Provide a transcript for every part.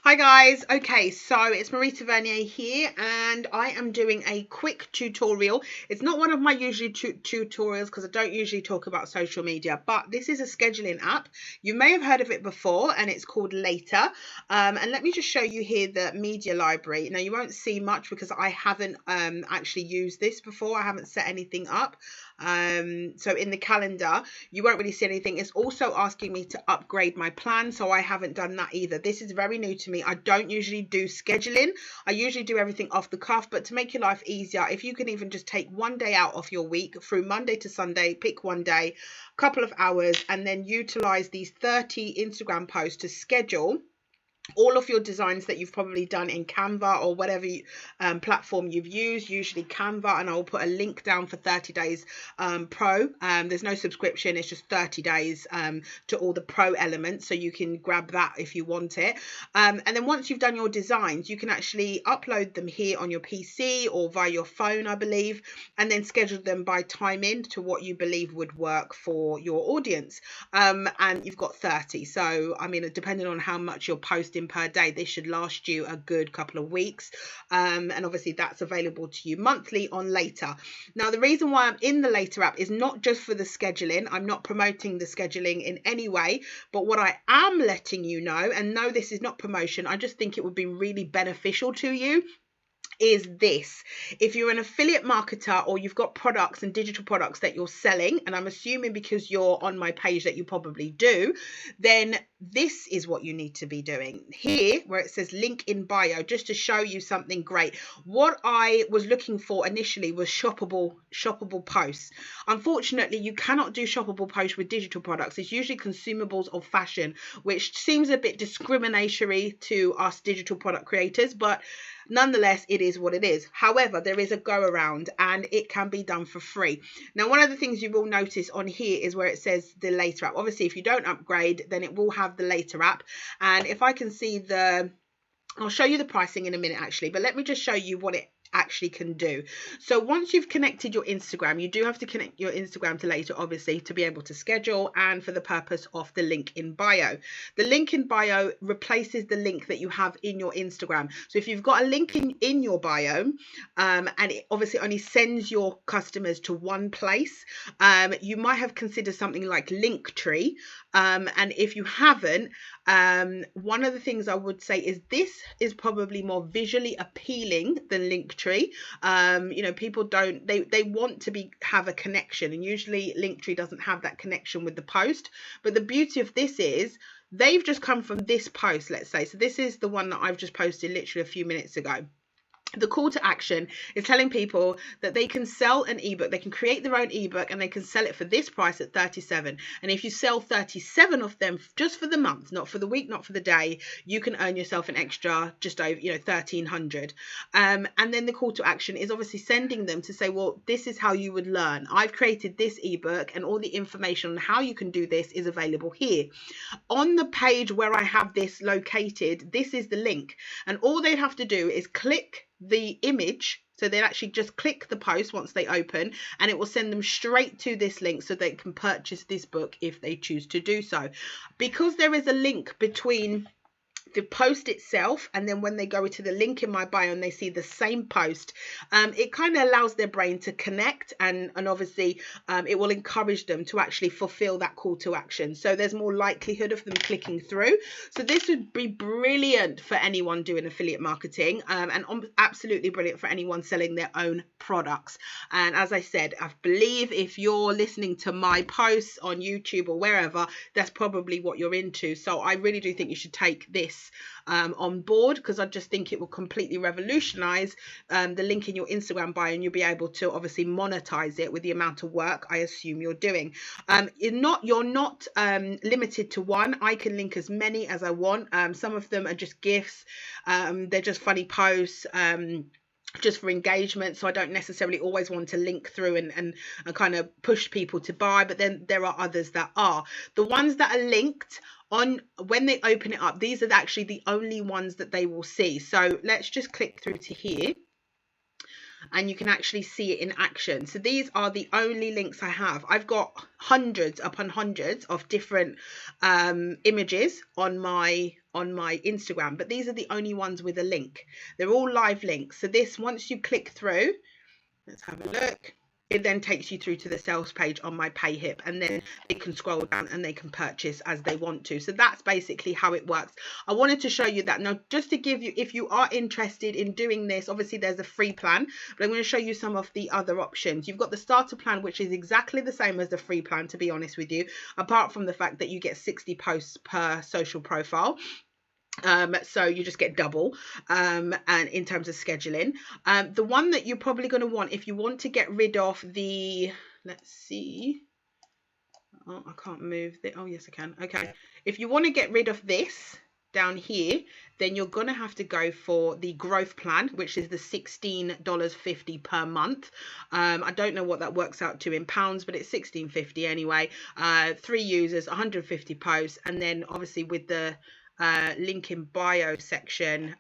Hi guys, okay, so it's Marita Vernier here and I am doing a quick tutorial. It's not one of my usual tutorials because I don't usually talk about social media, but this is a scheduling app. You may have heard of it before and it's called Later. And let me just show you here the media library. Now you won't see much because I haven't actually used this before. I haven't set anything up. So in the calendar, you won't really see anything. It's also asking me to upgrade my plan, so I haven't done that either. This is very new to me. I don't usually do scheduling. I usually do everything off the cuff, but to make your life easier, if you can even just take one day out of your week through Monday to Sunday, pick one day, couple of hours, and then utilize these 30 Instagram posts to schedule all of your designs that you've probably done in Canva or whatever platform you've used, usually Canva, and I will put a link down for 30 days pro. There's no subscription, it's just 30 days to all the pro elements, so you can grab that if you want it. And then once you've done your designs, you can actually upload them here on your PC or via your phone, I believe, and then schedule them by time in to what you believe would work for your audience. And you've got 30. So, I mean, depending on how much you're posting per day, this should last you a good couple of weeks, and obviously that's available to you monthly on Later. Now the reason why I'm in the Later app is not just for the scheduling. I'm not promoting the scheduling in any way, but what I am letting you know, and no, this is not promotion, I just think it would be really beneficial to you, is this. If you're an affiliate marketer or you've got products and digital products that you're selling, and I'm assuming because you're on my page that you probably do, then this is what you need to be doing here, where it says link in bio, just to show you something great. What I was looking for initially was shoppable posts. Unfortunately, you cannot do shoppable posts with digital products. It's usually consumables or fashion, which seems a bit discriminatory to us digital product creators, but nonetheless, it is what it is. However, there is a go around and it can be done for free. Now, one of the things you will notice on here is where it says the Later app. Obviously, if you don't upgrade, then it will have the Later app. And if I can see I'll show you the pricing in a minute actually, but let me just show you what it actually can do. So once you've connected your Instagram, you do have to connect your Instagram to Later, obviously, to be able to schedule and for the purpose of the link in bio. The link in bio replaces the link that you have in your Instagram. So if you've got a link in your bio, and it obviously only sends your customers to one place, you might have considered something like Linktree. And if you haven't, one of the things I would say is this is probably more visually appealing than Linktree. You know, people don't, they want to have a connection, and usually Linktree doesn't have that connection with the post. But the beauty of this is they've just come from this post, let's say. So this is the one that I've just posted literally a few minutes ago. The call to action is telling people that they can sell an ebook, they can create their own ebook, and they can sell it for this price at 37. And if you sell 37 of them just for the month, not for the week, not for the day, you can earn yourself an extra just over, 1,300. And then the call to action is obviously sending them to say, well, this is how you would learn. I've created this ebook, and all the information on how you can do this is available here. On the page where I have this located, this is the link, and all they have to do is click the image. So they'll actually just click the post once they open, and it will send them straight to this link so they can purchase this book if they choose to do so. Because there is a link between the post itself and then when they go to the link in my bio and they see the same post, it kind of allows their brain to connect, and obviously it will encourage them to actually fulfill that call to action. So there's more likelihood of them clicking through. So this would be brilliant for anyone doing affiliate marketing, and absolutely brilliant for anyone selling their own products. And as I said, I believe if you're listening to my posts on YouTube or wherever, that's probably what you're into. So I really do think you should take this on board, because I just think it will completely revolutionize the link in your Instagram bio, and you'll be able to obviously monetize it with the amount of work I assume you're doing. You're not limited to one. I can link as many as I want. Some of them are just GIFs, they're just funny posts, just for engagement, so I don't necessarily always want to link through and kind of push people to buy. But then there are others that are. The ones that are linked on, when they open it up, these are actually the only ones that they will see. So let's just click through to here. and you can actually see it in action. So these are the only links I have. I've got hundreds upon hundreds of different images on my Instagram, but these are the only ones with a link. They're all live links. So this, once you click through, let's have a look. It then takes you through to the sales page on my PayHip, and then they can scroll down and they can purchase as they want to. So that's basically how it works. I wanted to show you that. Now, just to give you, if you are interested in doing this, obviously there's a free plan, but I'm going to show you some of the other options. You've got the starter plan, which is exactly the same as the free plan, to be honest with you, apart from the fact that you get 60 posts per social profile. So you just get double and in terms of scheduling. The one that you're probably going to want, if you want to get rid of the, let's see, oh, I can't move the, oh yes I can, okay, if you want to get rid of this down here, then you're going to have to go for the growth plan, which is the $16.50 per month. I don't know what that works out to in pounds, but it's $16.50 anyway. 3 users, 150 posts, and then obviously with the link in bio section,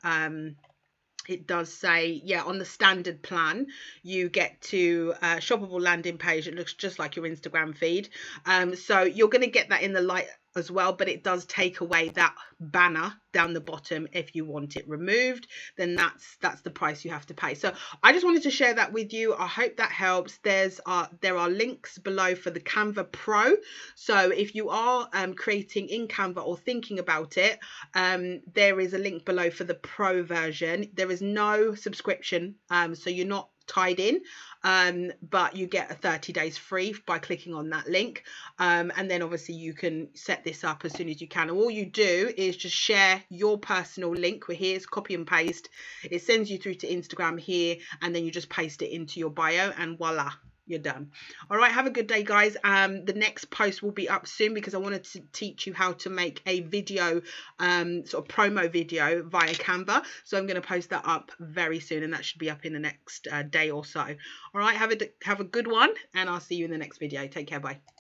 it does say, yeah, on the standard plan you get to shoppable landing page. It looks just like your Instagram feed, so you're going to get that in the light as well, but it does take away that banner down the bottom. If you want it removed, then that's the price you have to pay. So I just wanted to share that with you. I hope that helps. There are links below for the Canva Pro, so if you are creating in Canva or thinking about it, there is a link below for the Pro version. There is no subscription, so you're not tied in, but you get a 30 days free by clicking on that link, and then obviously you can set this up as soon as you can. And all you do is just share your personal link. Here's copy and paste. It sends you through to Instagram here, and then you just paste it into your bio, and voila, you're done. All right, have a good day, guys. The next post will be up soon because I wanted to teach you how to make a video, sort of promo video via Canva. So I'm going to post that up very soon, and that should be up in the next day or so. All right, have a good one, and I'll see you in the next video. Take care, bye.